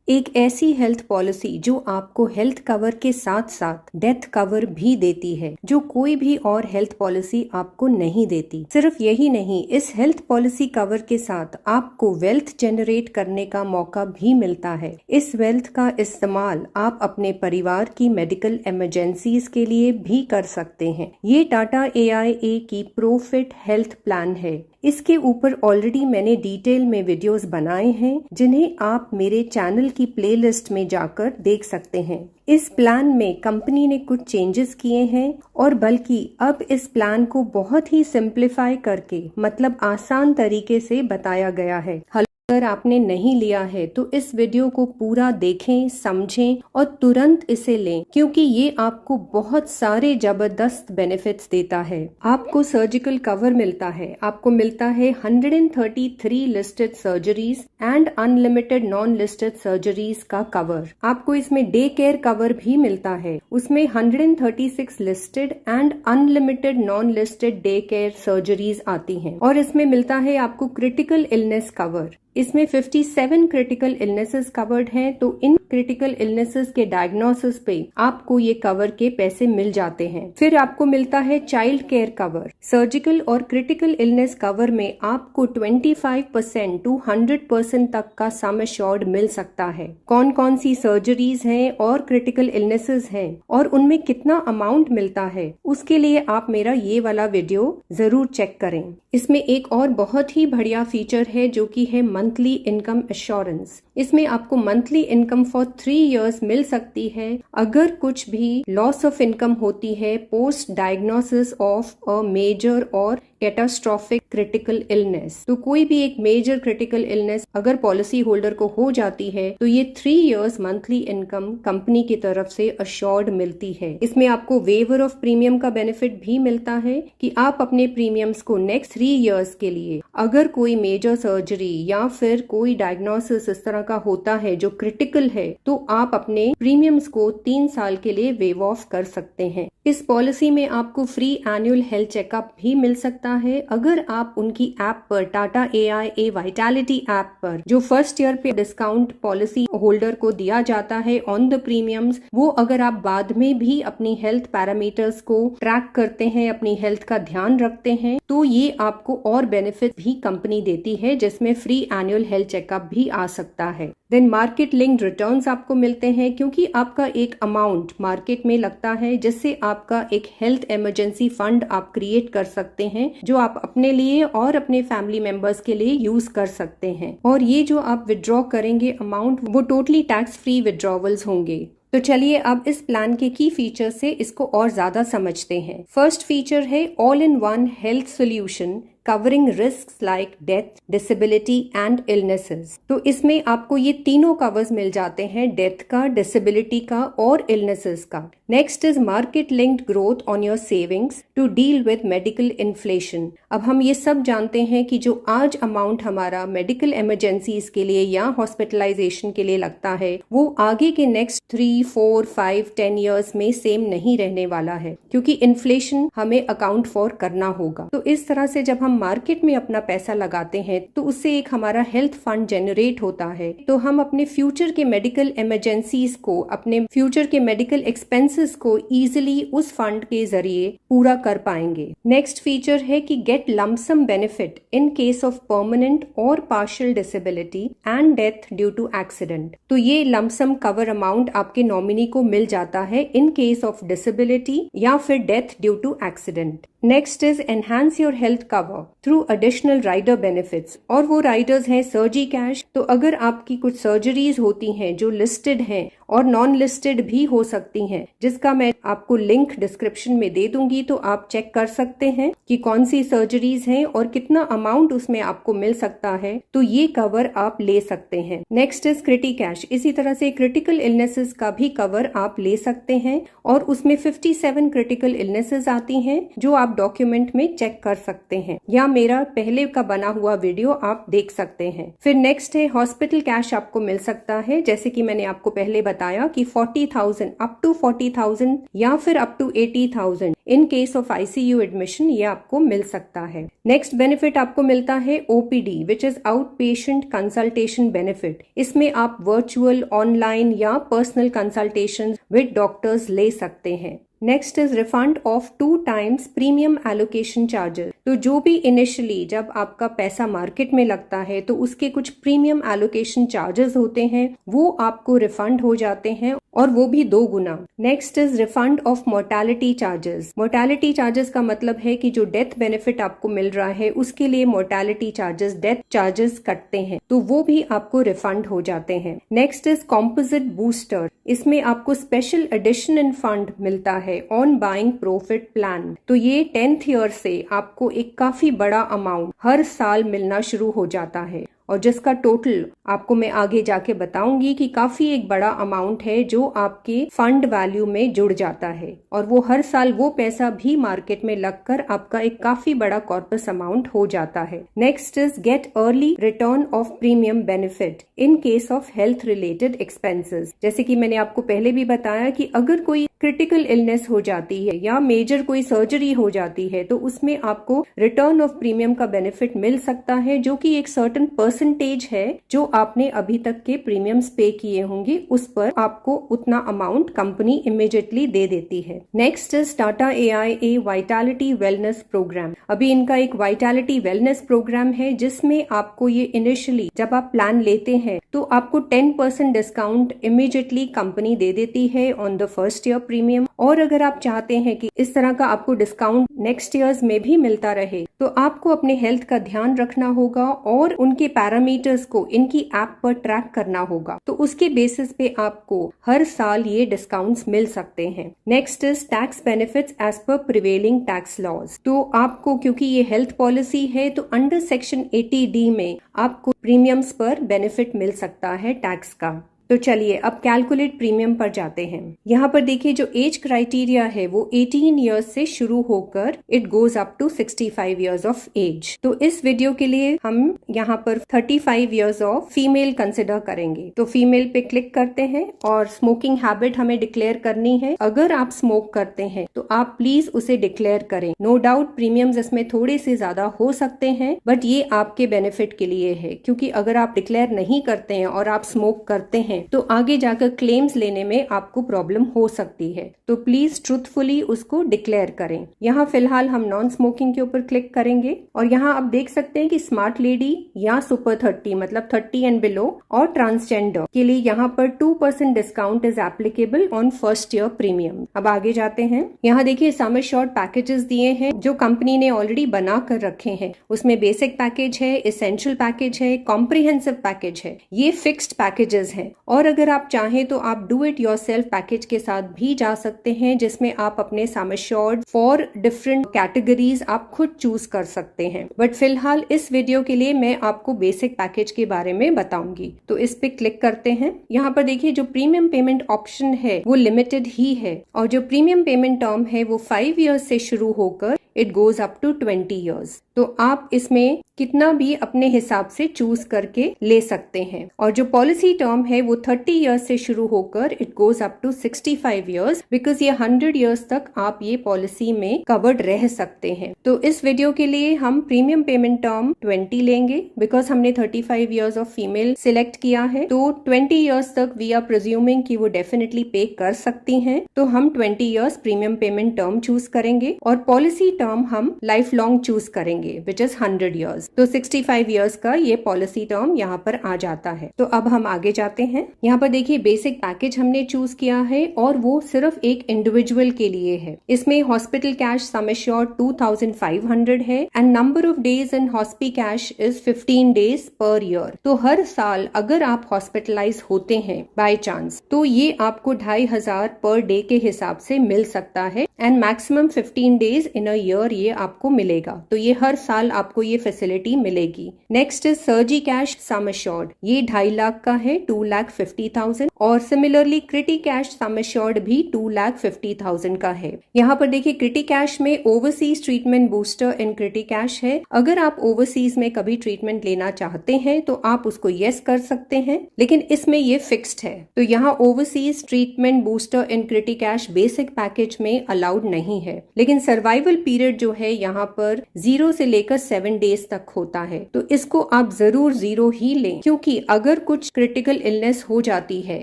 एक ऐसी health policy जो आपको हेल्थ कवर के साथ साथ डेथ कवर भी देती है, जो कोई भी और हेल्थ पॉलिसी आपको नहीं देती। सिर्फ यही नहीं, इस हेल्थ पॉलिसी कवर के साथ आपको वेल्थ जनरेट करने का मौका भी मिलता है। इस वेल्थ का इस्तेमाल आप अपने परिवार की मेडिकल इमरजेंसीज के लिए भी कर सकते हैं। ये टाटा AIA की प्रोफिट हेल्थ प्लान है। इसके ऊपर ऑलरेडी मैंने डिटेल में वीडियोस बनाए हैं, जिन्हें आप मेरे चैनल की प्लेलिस्ट में जाकर देख सकते हैं। इस प्लान में कंपनी ने कुछ चेंजेस किए हैं और बल्कि अब इस प्लान को बहुत ही सिंप्लीफाई करके, मतलब आसान तरीके से बताया गया है। अगर आपने नहीं लिया है तो इस वीडियो को पूरा देखें, समझें और तुरंत इसे लें, क्योंकि ये आपको बहुत सारे जबरदस्त बेनिफिट्स देता है। आपको सर्जिकल कवर मिलता है, आपको मिलता है 133 listed surgeries and unlimited non listed surgeries का कवर। आपको इसमें डे केयर कवर भी मिलता है, उसमें 136 listed and unlimited non listed day care surgeries आती हैं। और इसमें मिलता है आपको क्रिटिकल इलनेस कवर। इसमें 57 क्रिटिकल इलनेसेस कवर्ड हैं, तो इन क्रिटिकल इलनेसेस के डायग्नोसिस पे आपको ये कवर के पैसे मिल जाते हैं। फिर आपको मिलता है चाइल्ड केयर कवर। सर्जिकल और क्रिटिकल इलनेस कवर में आपको 25% to 100% तक का सम एश्योर्ड मिल सकता है। कौन कौन सी सर्जरीज हैं और क्रिटिकल इलनेसेस हैं और उनमें कितना अमाउंट मिलता है, उसके लिए आप मेरा ये वाला वीडियो जरूर चेक करें। इसमें एक और बहुत ही बढ़िया फीचर है, जो कि है मंथली इनकम एश्योरेंस। इसमें आपको मंथली इनकम फॉर 3 years मिल सकती है अगर कुछ भी लॉस ऑफ इनकम होती है post diagnosis of a major और कैटास्ट्रोफिक क्रिटिकल इलनेस। तो कोई भी एक मेजर क्रिटिकल इलनेस अगर पॉलिसी होल्डर को हो जाती है तो ये 3 years मंथली इनकम कंपनी की तरफ से अश्योर्ड मिलती है। इसमें आपको वेवर ऑफ प्रीमियम का बेनिफिट भी मिलता है कि आप अपने प्रीमियम्स को नेक्स्ट 3 years के लिए, अगर कोई मेजर सर्जरी या फिर कोई डायग्नोसिस इस तरह का होता है जो क्रिटिकल है, तो आप अपने प्रीमियम्स को 3 साल के लिए वेव ऑफ कर सकते हैं। इस पॉलिसी में आपको फ्री एनुअल हेल्थ चेकअप भी मिल सकता है अगर आप उनकी ऐप पर, टाटा AIA वाइटैलिटी ऐप पर, जो फर्स्ट ईयर पे डिस्काउंट पॉलिसी होल्डर को दिया जाता है ऑन द प्रीमियम्स, वो अगर आप बाद में भी अपनी हेल्थ पैरामीटर्स को ट्रैक करते हैं, अपनी हेल्थ का ध्यान रखते हैं, तो ये आपको और बेनिफिट भी कंपनी देती है, जिसमें फ्री एनुअल हेल्थ चेकअप भी आ सकता है। देन मार्केट लिंक्ड रिटर्न्स आपको मिलते हैं, क्योंकि आपका एक अमाउंट मार्केट में लगता है, जिससे आपका एक हेल्थ इमरजेंसी फंड आप क्रिएट कर सकते हैं, जो आप अपने लिए और अपने फैमिली मेंबर्स के लिए यूज कर सकते हैं। और ये जो आप विड्रॉ करेंगे अमाउंट, वो टोटली टैक्स फ्री विड्रॉवल्स होंगे। तो चलिए अब इस प्लान के की फीचर से इसको और ज्यादा समझते हैं। फर्स्ट फीचर है all in one health solution covering risks like death, disability and illnesses. तो इसमें आपको ये तीनों कवर्स मिल जाते हैं, डेथ का, डिसेबिलिटी का और इलनेसेस का। Next is market linked growth on your savings to deal with medical inflation. अब हम ये सब जानते हैं कि जो आज अमाउंट हमारा मेडिकल इमरजेंसीज के लिए या हॉस्पिटलाइजेशन के लिए लगता है, वो आगे के नेक्स्ट 3, 4, 5, 10 years में सेम नहीं रहने वाला है, क्योंकि इन्फ्लेशन हमें अकाउंट फॉर करना होगा। तो इस तरह से जब हम मार्केट में अपना पैसा लगाते हैं, तो उससे एक हमारा हेल्थ फंड जनरेट होता है, तो हम अपने फ्यूचर के मेडिकल इमरजेंसीज को, अपने फ्यूचर के मेडिकल एक्सपेंसेस को इजीली उस फंड के जरिए पूरा कर पाएंगे। नेक्स्ट फीचर है कि get lump sum benefit in case of permanent और partial disability and death due to accident. तो ये लमसम कवर अमाउंट आपके नॉमिनी को मिल जाता है इन केस ऑफ डिसेबिलिटी या फिर death due to accident. Next is enhance your health cover through additional rider benefits, और वो राइडर्स हैं सर्जी कैश। तो अगर आपकी कुछ सर्जरीज होती हैं जो लिस्टेड हैं और नॉन लिस्टेड भी हो सकती हैं, जिसका मैं आपको लिंक डिस्क्रिप्शन में दे दूंगी, तो आप चेक कर सकते हैं कि कौन सी सर्जरीज हैं और कितना अमाउंट उसमें आपको मिल सकता है, तो ये कवर आप ले सकते हैं। Next is क्रिटी cash. इसी तरह से क्रिटिकल इलनेसेस का भी कवर आप ले सकते हैं, और उसमें 57 क्रिटिकल इलनेसेस आती हैं जो आप डॉक्यूमेंट में चेक कर सकते हैं। या मेरा पहले का बना हुआ वीडियो आप देख सकते हैं। फिर नेक्स्ट है हॉस्पिटल कैश आपको मिल सकता है, जैसे कि मैंने आपको पहले बताया कि 40,000 अप टू 40,000 या फिर up to 80,000 in case of ICU admission ये आपको मिल सकता है। नेक्स्ट बेनिफिट आपको मिलता है OPD which is out patient consultation benefit. इसमें आप वर्चुअल, ऑनलाइन या पर्सनल कंसल्टेशन विद डॉक्टर्स ले सकते हैं। Next is refund of 2 times premium allocation charges. तो जो भी इनिशियली जब आपका पैसा मार्केट में लगता है तो उसके कुछ प्रीमियम एलोकेशन चार्जेस होते हैं, वो आपको रिफंड हो जाते हैं और वो भी 2 गुना। Next is refund of mortality charges. Mortality charges का मतलब है कि जो डेथ बेनिफिट आपको मिल रहा है उसके लिए मोर्टेलिटी चार्जेस, डेथ चार्जेस कटते हैं, तो वो भी आपको रिफंड हो जाते हैं। Next is composite booster. इसमें आपको स्पेशल एडिशन इन फंड मिलता है ऑन बाइंग प्रॉफिट प्लान। तो ये 10th ईयर से आपको एक काफी बड़ा अमाउंट हर साल मिलना शुरू हो जाता है और जिसका टोटल आपको मैं आगे जाके बताऊंगी कि काफी एक बड़ा अमाउंट है जो आपके फंड वैल्यू में जुड़ जाता है और वो हर साल वो पैसा भी मार्केट में लगकर आपका एक काफी बड़ा कॉर्पस अमाउंट हो जाता है। Next is get early return of premium benefit in case of health related expenses. जैसे कि मैंने आपको पहले भी बताया कि अगर कोई क्रिटिकल इलनेस हो जाती है या मेजर कोई सर्जरी हो जाती है तो उसमें आपको रिटर्न ऑफ प्रीमियम का बेनिफिट मिल सकता है, जो कि एक सर्टेन परसेंटेज है जो आपने अभी तक के प्रीमियम्स पे किए होंगे उस पर आपको उतना अमाउंट कंपनी इमीडिएटली दे देती है। Next is Tata AIA vitality wellness programme. अभी इनका एक वाइटैलिटी वेलनेस प्रोग्राम है जिसमें आपको ये इनिशियली जब आप प्लान लेते हैं तो आपको 10% डिस्काउंट इमीडिएटली कंपनी दे देती है on the first year premium. और अगर आप चाहते हैं कि इस तरह का आपको डिस्काउंट नेक्स्ट ईयर्स में भी मिलता रहे तो आपको अपने हेल्थ का ध्यान रखना होगा और उनके पैरामीटर्स को इनकी ऐप पर ट्रैक करना होगा, तो उसके बेसिस पे आपको हर साल ये डिस्काउंट्स मिल सकते हैं। Next is tax benefits as per prevailing tax laws. तो आपको क्योंकि ये हेल्थ पॉलिसी है तो अंडर सेक्शन 80D में आपको प्रीमियम्स पर बेनिफिट मिल सकता है टैक्स का। तो चलिए अब कैलकुलेट प्रीमियम पर जाते हैं। यहाँ पर देखिए जो एज क्राइटेरिया है वो 18 इयर्स से शुरू होकर it goes up to 65 years of age. तो इस वीडियो के लिए हम यहाँ पर 35 इयर्स ऑफ फीमेल कंसिडर करेंगे। तो फीमेल पे क्लिक करते हैं और स्मोकिंग हैबिट हमें डिक्लेयर करनी है। अगर आप स्मोक करते हैं तो आप प्लीज उसे डिक्लेयर करें। नो डाउट प्रीमियम्स इसमें थोड़े से ज्यादा हो सकते हैं बट ये आपके बेनिफिट के लिए है, क्योंकि अगर आप डिक्लेयर नहीं करते हैं और आप स्मोक करते हैं तो आगे जाकर क्लेम्स लेने में आपको प्रॉब्लम हो सकती है। तो प्लीज ट्रूथफुली उसको डिक्लेयर करें। यहाँ फिलहाल हम नॉन स्मोकिंग के ऊपर क्लिक करेंगे और यहाँ आप देख सकते हैं कि स्मार्ट लेडी या सुपर 30 मतलब 30 एंड बिलो और ट्रांसजेंडर के लिए यहाँ पर 2% discount is applicable on first year premium. अब आगे जाते हैं। यहाँ देखिए सम एश्योर्ड पैकेजेस दिए हैं जो कंपनी ने ऑलरेडी बना कर रखे हैं। उसमें बेसिक पैकेज है, एसेंशियल पैकेज है, कॉम्प्रिहेंसिव पैकेज है, ये फिक्स्ड पैकेजेस हैं। और अगर आप चाहें तो आप डू इट योरसेल्फ पैकेज के साथ भी जा सकते हैं जिसमें आप अपने sum assured for different categories आप खुद चूज कर सकते हैं। बट फिलहाल इस वीडियो के लिए मैं आपको बेसिक पैकेज के बारे में बताऊंगी। तो इस पे क्लिक करते हैं। यहाँ पर देखिए जो प्रीमियम पेमेंट ऑप्शन है वो लिमिटेड ही है और जो प्रीमियम पेमेंट टर्म है वो 5 इयर्स से शुरू होकर it goes up to 20 years. तो आप इसमें कितना भी अपने हिसाब से चूज करके ले सकते हैं। और जो पॉलिसी टर्म है वो 30 इयर्स से शुरू होकर it goes up to 65 years, because ये 100 इयर्स तक आप ये पॉलिसी में कवर्ड रह सकते हैं। तो इस वीडियो के लिए हम प्रीमियम पेमेंट टर्म 20 लेंगे बिकॉज हमने 35 इयर्स ऑफ फीमेल सिलेक्ट किया है। तो 20 इयर्स तक वी आर प्रिज्यूमिंग कि वो डेफिनेटली पे कर सकती हैं। तो हम 20 years premium payment term choose करेंगे और पॉलिसी टर्म हम लाइफ लॉन्ग चूज करेंगे विच इज 100 इयर्स। तो 65 इयर्स का ये पॉलिसी टर्म यहाँ पर आ जाता है। तो अब हम आगे जाते हैं। यहाँ पर देखिए बेसिक पैकेज हमने चूज किया है और वो सिर्फ एक इंडिविजुअल के लिए है। इसमें हॉस्पिटल कैश सम एश्योर्ड 2500 है and number of days in hospi cash is 15 days per year. तो हर साल अगर आप हॉस्पिटलाइज होते हैं बाय चांस तो ये आपको 2500 पर डे के हिसाब से मिल सकता है and maximum 15 days in a year ये आपको मिलेगा। तो ये हर साल आपको ये फैसिलिटी मिलेगी। Next is surgi cash sum assured, ये 2.5 लाख का है, 2,50,000 और similarly criti cash sum assured भी 2,50,000 का है। यहाँ पर देखिए क्रिटी कैश में overseas treatment booster in criti cash है। अगर आप ओवरसीज में कभी ट्रीटमेंट लेना चाहते हैं तो आप उसको यस कर सकते हैं, लेकिन इसमें ये फिक्स्ड है। तो यहाँ overseas treatment booster in criti cash basic package में अलाउड नहीं है, लेकिन सर्वाइवल पीरियड जो है यहाँ पर 0 से लेकर 7 डेज तक होता है। तो इसको आप जरूर 0 ही लें, क्योंकि अगर कुछ क्रिटिकल इलनेस हो जाती है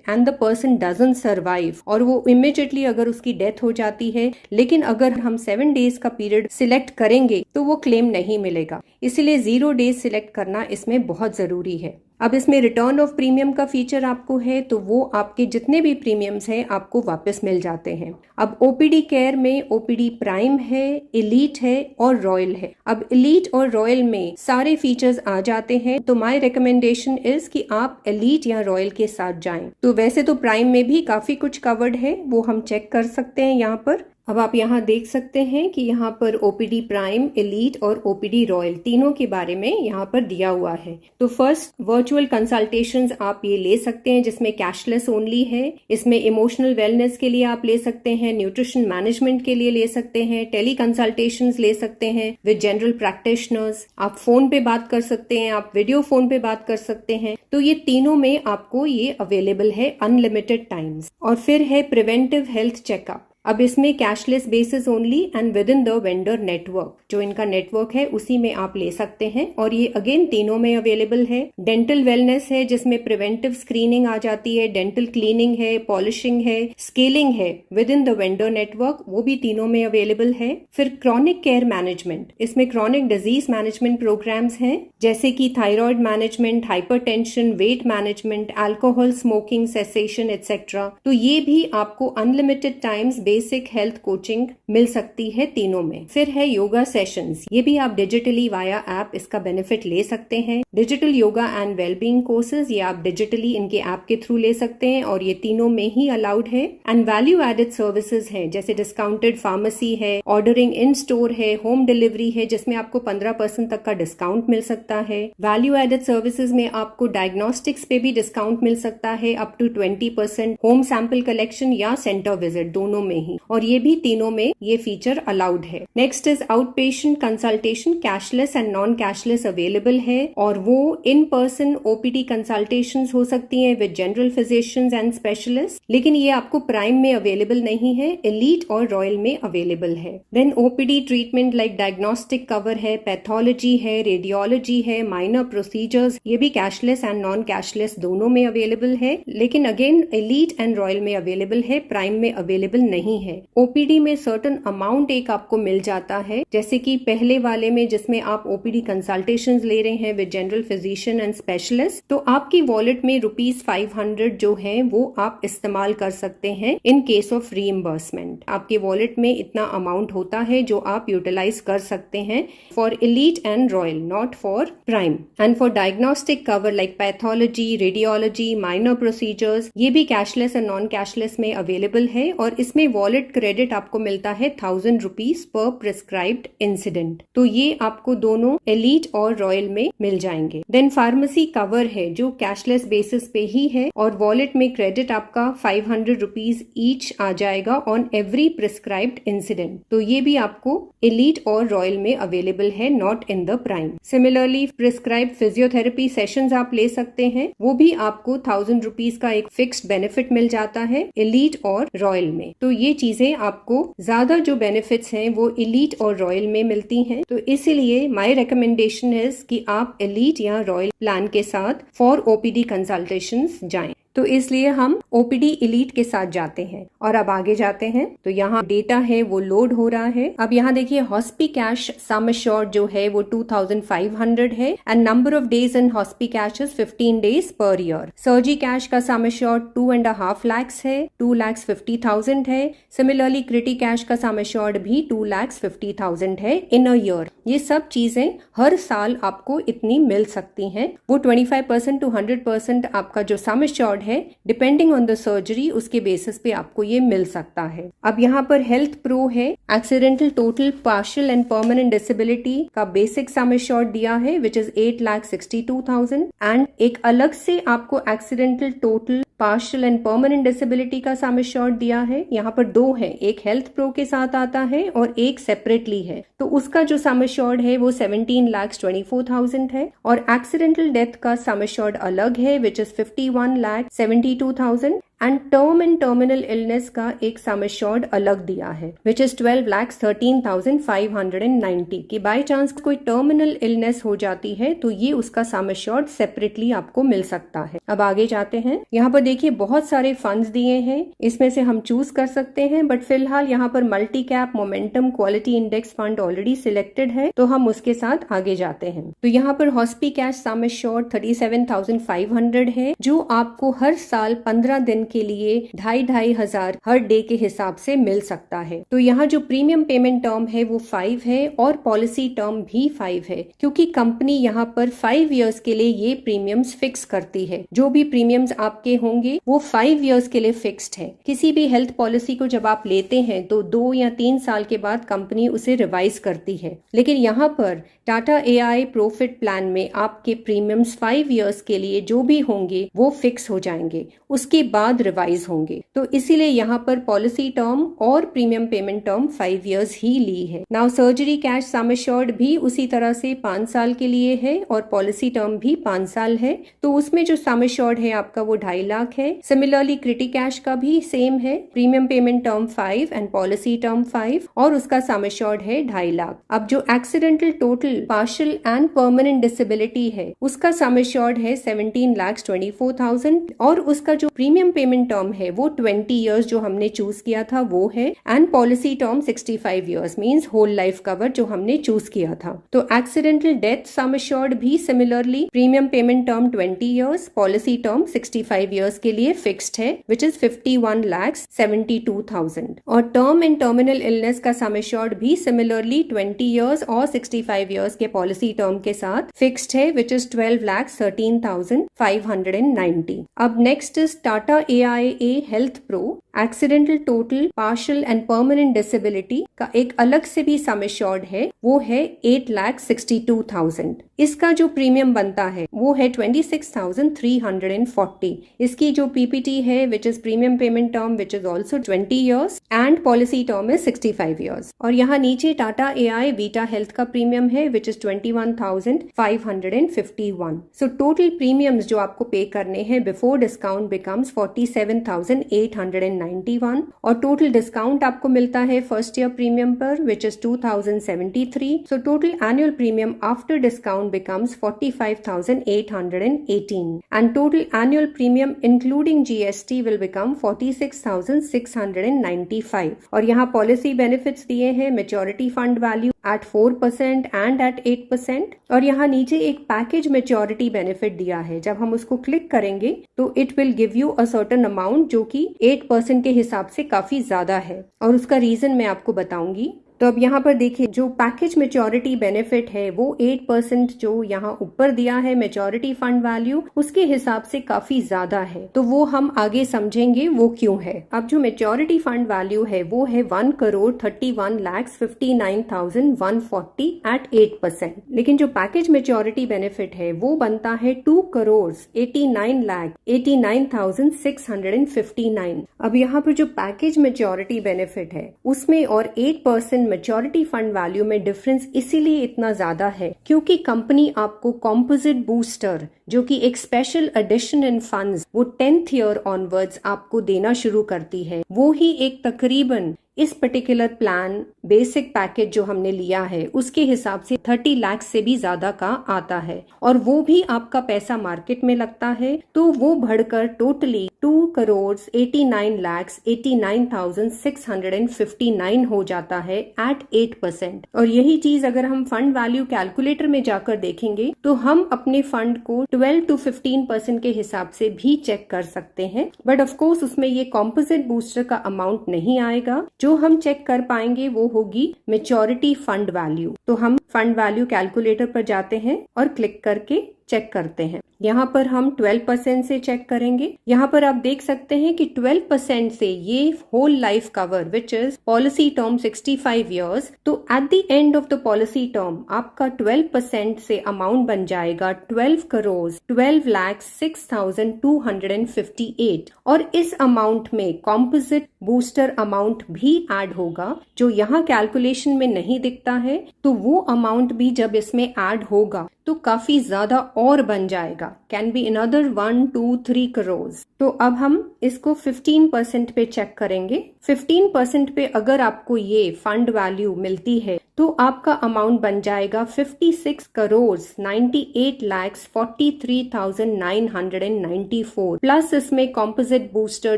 and the person doesn't survive और वो इमीडिएटली अगर उसकी डेथ हो जाती है, लेकिन अगर हम 7 डेज का पीरियड सिलेक्ट करेंगे तो वो क्लेम नहीं मिलेगा। इसलिए 0 डेज सिलेक्ट करना इसमें बहुत जरूरी है। अब इसमें रिटर्न ऑफ प्रीमियम का फीचर आपको है, तो वो आपके जितने भी प्रीमियम्स हैं आपको वापस मिल जाते हैं। अब ओपीडी केयर में ओपीडी प्राइम है, एलीट है और रॉयल है। अब एलीट और रॉयल में सारे फीचर्स आ जाते हैं, तो माय रिकमेंडेशन इज कि आप एलीट या रॉयल के साथ जाएं। तो वैसे तो प्राइम में भी काफी कुछ कवर्ड है, वो हम चेक कर सकते हैं यहाँ पर। अब आप यहाँ देख सकते हैं कि यहाँ पर ओपीडी प्राइम, एलीट और ओपीडी रॉयल तीनों के बारे में यहाँ पर दिया हुआ है। तो फर्स्ट वर्चुअल कंसल्टेशंस आप ये ले सकते हैं जिसमें कैशलेस ओनली है। इसमें इमोशनल वेलनेस के लिए आप ले सकते हैं, न्यूट्रिशन मैनेजमेंट के लिए ले सकते हैं, टेली कंसल्टेशंस ले सकते हैं विद जनरल प्रैक्टिशनर्स। आप फोन पे बात कर सकते हैं, आप वीडियो फोन पे बात कर सकते हैं। तो ये तीनों में आपको ये अवेलेबल है अनलिमिटेड टाइम्स। और फिर है प्रिवेंटिव हेल्थ चेकअप। अब इसमें cashless basis only and with in the vendor network, जो इनका नेटवर्क है उसी में आप ले सकते हैं और ये अगेन तीनों में अवेलेबल है। डेंटल वेलनेस है जिसमें प्रिवेंटिव स्क्रीनिंग आ जाती है, डेंटल क्लीनिंग है, पॉलिशिंग है, स्केलिंग है within the vendor network, वो भी तीनों में अवेलेबल है। फिर क्रॉनिक केयर मैनेजमेंट, इसमें क्रॉनिक डिजीज मैनेजमेंट प्रोग्राम्स हैं जैसे कि thyroid management, hypertension, weight management, alcohol smoking cessation etcetera. तो ये भी आपको unlimited times basic health coaching मिल सकती है तीनों में। फिर है योगा सेशंस, ये भी आप डिजिटली वाया ऐप इसका बेनिफिट ले सकते हैं। Digital yoga and wellbeing courses ये आप डिजिटली इनके ऐप के थ्रू ले सकते हैं और ये तीनों में ही अलाउड है। एंड वैल्यू एडेड सर्विसेज हैं जैसे डिस्काउंटेड फार्मेसी है, ऑर्डरिंग इन स्टोर है, होम डिलीवरी है जिसमें आपको 15% तक का डिस्काउंट मिल सकता है। वैल्यू एडेड सर्विसेज में आपको डायग्नोस्टिक्स पे भी डिस्काउंट मिल सकता है up to 20%, home sample collection या सेंटर विजिट दोनों में ही, और ये भी तीनों में ये फीचर अलाउड है। Next is out patient consultation, cashless and non cashless available है और वो इन पर्सन ओपीडी कंसल्टेशंस हो सकती हैं with general physicians and specialist, लेकिन ये आपको प्राइम में अवेलेबल नहीं है, एलीट और रॉयल में अवेलेबल है। Then OPD treatment like diagnostic cover है, पैथोलॉजी है, रेडियोलॉजी है, माइनर प्रोसीजर्स, ये भी कैशलेस एंड नॉन कैशलेस दोनों में अवेलेबल है, लेकिन अगेन एलीट एंड रॉयल में अवेलेबल है, प्राइम में अवेलेबल नहीं है। ओपीडी में सर्टेन अमाउंट एक आपको मिल जाता है, जैसे कि पहले वाले में जिसमें आप ओपीडी कंसल्टेशंस ले रहे हैं with general physician and specialist, तो आपकी वॉलेट में ₹500 जो है वो आप इस्तेमाल कर सकते हैं इन केस ऑफ रीइंबर्समेंट। आपके वॉलेट में इतना अमाउंट होता है जो आप यूटिलाइज कर सकते हैं for elite and royal, not for prime. And for diagnostic cover like pathology, radiology, minor procedures, ये भी कैशलेस एंड नॉन कैशलेस में अवेलेबल है और इसमें वॉलेट क्रेडिट आपको मिलता है ₹1000 पर प्रिस्क्राइब्ड इंसिडेंट। तो ये आपको दोनों एलीट और रॉयल में मिल जाएंगे। देन फार्मेसी कवर है जो कैशलेस बेसिस पे ही है और वॉलेट में क्रेडिट आपका ₹500 ईच आ जाएगा ऑन एवरी प्रिस्क्राइब्ड इंसिडेंट। तो ये भी आपको एलीट और रॉयल में अवेलेबल है, not in the prime. Similarly prescribed physiotherapy sessions आप ले सकते हैं, वो भी आपको ₹1000 का एक फिक्स्ड बेनिफिट मिल जाता है एलीट और रॉयल में। तो ये चीजें आपको ज्यादा जो बेनिफिट्स हैं वो एलीट और रॉयल में मिलती हैं। तो इसीलिए माय रिकमेंडेशन इज कि आप एलीट या रॉयल प्लान के साथ फॉर ओपीडी कंसल्टेशंस जाएं। तो इसलिए हम ओपीडी एलीट के साथ जाते हैं और अब आगे जाते हैं। तो यहाँ डेटा है वो लोड हो रहा है। अब यहाँ देखिए हॉस्पी कैश सम एश्योर्ड जो है वो 2500 है and number of days in hospi cash is 15 days per year. Surgi cash का सम एश्योर्ड 2.5 lakhs है, 2,50,000 है। सिमिलरली क्रिटी कैश का सम एश्योर्ड भी 2,50,000 है इन अ ईयर। ये सब चीजें हर साल आपको इतनी मिल सकती हैं। वो 25% to 100% आपका जो सम एश्योर्ड है डिपेंडिंग ऑन द सर्जरी उसके बेसिस पे आपको ये मिल सकता है। अब यहाँ पर हेल्थ प्रो है, accidental total partial and permanent disability का बेसिक सम एश्योर्ड दिया है विच इज 8,62,000 एंड एक अलग से आपको accidental total partial and permanent disability का सम एश्योर्ड दिया है। यहाँ पर दो है, एक हेल्थ प्रो के साथ आता है और एक सेपरेटली है। तो उसका जो सम एश्योर्ड है वो 17,24,000 है और एक्सीडेंटल डेथ का सम एश्योर्ड अलग है which is 51,72,000 and term and terminal illness का एक सम एश्योर्ड अलग दिया है विच इज 12,13,590 कि बाय चांस कोई टर्मिनल इलनेस हो जाती है तो ये उसका सम एश्योर्ड सेपरेटली आपको मिल सकता है। अब आगे जाते हैं। यहाँ पर देखिए बहुत सारे फंड्स दिए हैं, इसमें से हम चूज कर सकते हैं, बट फिलहाल यहाँ पर multi cap momentum quality index fund already selected है तो हम उसके साथ आगे जाते हैं। तो यहाँ पर हॉस्पी कैश सम एश्योर्ड 37,500 है जो आपको हर साल 15 दिन के लिए 2,500 हर डे के हिसाब से मिल सकता है। तो यहाँ जो प्रीमियम पेमेंट टर्म है वो 5 है और पॉलिसी टर्म भी 5 है क्योंकि कंपनी यहाँ पर 5 इयर्स के लिए ये प्रीमियम्स फिक्स करती है। जो भी प्रीमियम्स आपके होंगे वो 5 इयर्स के लिए फिक्स्ड है। किसी भी हेल्थ पॉलिसी को जब आप लेते हैं तो 2 या 3 साल के बाद कंपनी उसे रिवाइज करती है, लेकिन यहाँ पर टाटा AI प्रॉफिट प्लान में आपके प्रीमियम्स 5 इयर्स के लिए जो भी होंगे वो फिक्स हो जाएंगे, उसके बाद रिवाइज होंगे। तो इसीलिए यहाँ पर पॉलिसी टर्म और प्रीमियम पेमेंट टर्म 5 इयर्स ही ली है। Now surgery cash sum assured भी उसी तरह से 5 साल के लिए है और पॉलिसी टर्म भी 5 साल है। तो उसमें जो सम एश्योर्ड है आपका वो 2.5 लाख है। सिमिलरली क्रिटी कैश का भी सेम है, premium payment term 5 and policy term 5 और उसका सम एश्योर्ड है 2.5 लाख। अब जो accidental total partial and permanent disability है उसका सम एश्योर्ड है 17,24,000 और उसका जो प्रीमियम पेमेंट टर्म है वो 20 इयर्स जो हमने चूज किया था वो है and policy term 65 years means whole life cover जो हमने चूज किया था। तो एक्सीडेंटल डेथ सम एश्योर्ड भी similarly premium payment term 20 years, policy term 65 years के लिए फिक्स्ड है विच इज 51,72,000 और टर्म एंड टर्मिनल इलनेस का सम एश्योर्ड भी सिमिलरली 20 इयर्स और 65 इयर्स के पॉलिसी टर्म के साथ फिक्स्ड है विच इज 12,13,590। अब next is Tata AIA health pro accidental total partial and permanent disability का एक अलग से भी सम एश्योर्ड है, वो है 8,62,000। इसका जो प्रीमियम बनता है वो है 26,340। इसकी जो PPT है which is premium payment term which is also 20 years and policy term is 65 years. और यहाँ नीचे टाटा AI वीटा हेल्थ का प्रीमियम है which is 21,551। So total premiums जो आपको पे करने हैं बिफोर डिस्काउंट बिकम्स 47,891 और टोटल डिस्काउंट आपको मिलता है फर्स्ट ईयर प्रीमियम पर which is 2,073। So total annual premium after discount becomes 45,818 and total annual premium including GST will become 46,695 और यहाँ पॉलिसी बेनिफिट्स दिए हैं maturity fund value at 4% and at 8% और यहाँ नीचे एक पैकेज मैच्योरिटी बेनिफिट दिया है। जब हम उसको क्लिक करेंगे तो it will give you a certain amount जो कि 8% के हिसाब से काफी ज्यादा है और उसका रीजन मैं आपको बताऊंगी। तो अब यहाँ पर देखिए जो पैकेज मैच्योरिटी बेनिफिट है वो 8% जो यहाँ ऊपर दिया है मैच्योरिटी फंड वैल्यू उसके हिसाब से काफी ज्यादा है, तो वो हम आगे समझेंगे वो क्यों है। अब जो मैच्योरिटी फंड वैल्यू है वो है 1,31,59,140 एट 8%, लेकिन जो पैकेज मैच्योरिटी बेनिफिट है वो बनता है 2,89,89,659। अब यहाँ पर जो पैकेज मैच्योरिटी बेनिफिट है उसमें और 8% मैच्योरिटी फंड वैल्यू में डिफरेंस इसीलिए इतना ज्यादा है क्योंकि कंपनी आपको कॉम्पोजिट बूस्टर जो कि एक स्पेशल एडिशन इन फंड्स वो 10th ईयर ऑनवर्ड्स आपको देना शुरू करती है। वो ही एक तकरीबन इस पर्टिकुलर प्लान बेसिक पैकेज जो हमने लिया है उसके हिसाब से 30 लाख से भी ज्यादा का आता है और वो भी आपका पैसा मार्केट में लगता है तो वो बढ़कर टोटली 2,89,89,659 हो जाता है एट 8%। और यही चीज अगर हम फंड वैल्यू कैलकुलेटर में जाकर देखेंगे तो हम अपने फंड को 12 to 15% के हिसाब से भी चेक कर सकते हैं, बट ऑफ कोर्स उसमें ये कॉम्पोजिट बूस्टर का अमाउंट नहीं आएगा। जो हम चेक कर पाएंगे वो होगी मैच्योरिटी फंड वैल्यू। तो हम फंड वैल्यू कैलकुलेटर पर जाते हैं और क्लिक करके चेक करते हैं। यहाँ पर हम 12% से चेक करेंगे। यहाँ पर आप देख सकते हैं कि 12% से ये whole life cover which is policy term 65 years, तो at the end of the policy term आपका 12% से अमाउंट बन जाएगा 12,12,06,258 और इस अमाउंट में कॉम्पोजिट बूस्टर अमाउंट भी ऐड होगा जो यहाँ कैलकुलेशन में नहीं दिखता है, तो वो अमाउंट भी जब इसमें ऐड होगा तो काफी ज्यादा और बन जाएगा, कैन बी अनदर 1, 2, 3 करोड़। तो अब हम इसको 15% पे चेक करेंगे। 15% पे अगर आपको ये फंड वैल्यू मिलती है तो आपका अमाउंट बन जाएगा 56,98,43,994 प्लस इसमें कॉम्पोजिट बूस्टर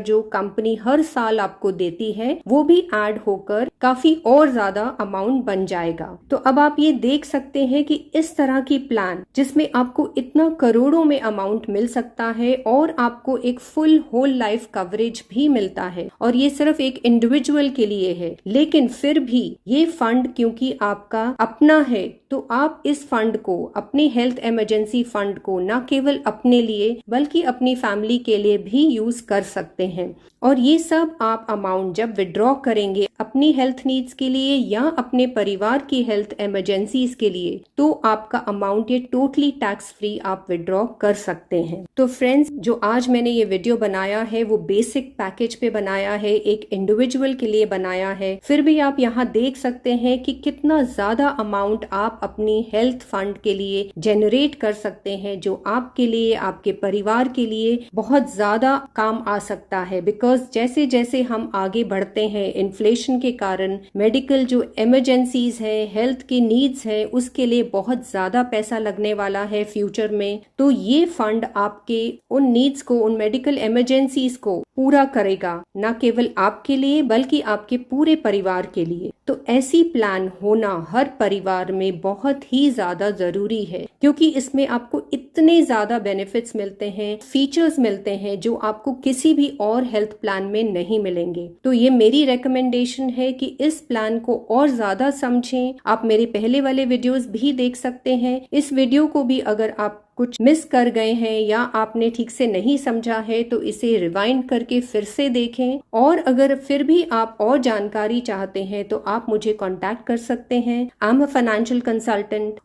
जो कंपनी हर साल आपको देती है वो भी ऐड होकर काफी और ज्यादा अमाउंट बन जाएगा। तो अब आप ये देख सकते हैं कि इस तरह की प्लान जिसमें आपको इतना करोड़ों में अमाउंट मिल सकता है और आपको एक फुल होल लाइफ कवरेज भी मिलता है, और ये सिर्फ एक इंडिविजुअल के लिए है, लेकिन फिर भी ये फंड क्योंकि आपका अपना है तो आप इस फंड को, अपने हेल्थ इमरजेंसी फंड को न केवल अपने लिए बल्कि अपनी फैमिली के लिए भी यूज कर सकते हैं। और ये सब आप अमाउंट जब विड्रॉ करेंगे अपनी हेल्थ नीड्स के लिए या अपने परिवार की हेल्थ इमरजेंसीज के लिए, तो आपका अमाउंट ये टोटली टैक्स फ्री आप विड्रॉ कर सकते हैं। तो फ्रेंड्स, जो आज मैंने ये वीडियो बनाया है वो बेसिक पैकेज पे बनाया है, एक इंडिविजुअल के लिए बनाया है। फिर भी आप यहाँ देख सकते हैं कि कितना ज्यादा अमाउंट आप अपनी हेल्थ फंड के लिए जनरेट कर सकते हैं, जो आपके लिए, आपके परिवार के लिए बहुत ज्यादा काम आ सकता है। बिकॉज जैसे जैसे हम आगे बढ़ते हैं, इन्फ्लेशन के कारण मेडिकल जो इमरजेंसीज है, हेल्थ की नीड्स है, उसके लिए बहुत ज्यादा पैसा लगने वाला है फ्यूचर में। तो ये फंड आपके उन नीड्स को, उन मेडिकल इमरजेंसीज को पूरा करेगा, न केवल आपके लिए बल्कि आपके पूरे परिवार के लिए। तो ऐसी प्लान होना हर परिवार में बहुत ही ज्यादा जरूरी है, क्योंकि इसमें आपको इतने ज्यादा बेनिफिट्स मिलते हैं, फीचर्स मिलते हैं जो आपको किसी भी और हेल्थ प्लान में नहीं मिलेंगे। तो ये मेरी रिकमेंडेशन है कि इस प्लान को और ज्यादा समझें। आप मेरे पहले वाले वीडियोस भी देख सकते हैं। इस वीडियो को भी अगर आप कुछ मिस कर गए हैं या आपने ठीक से नहीं समझा है तो इसे रिवाइंड करके फिर से देखें, और अगर फिर भी आप और जानकारी चाहते हैं तो आप मुझे कांटेक्ट कर सकते हैं। I am a financial consultant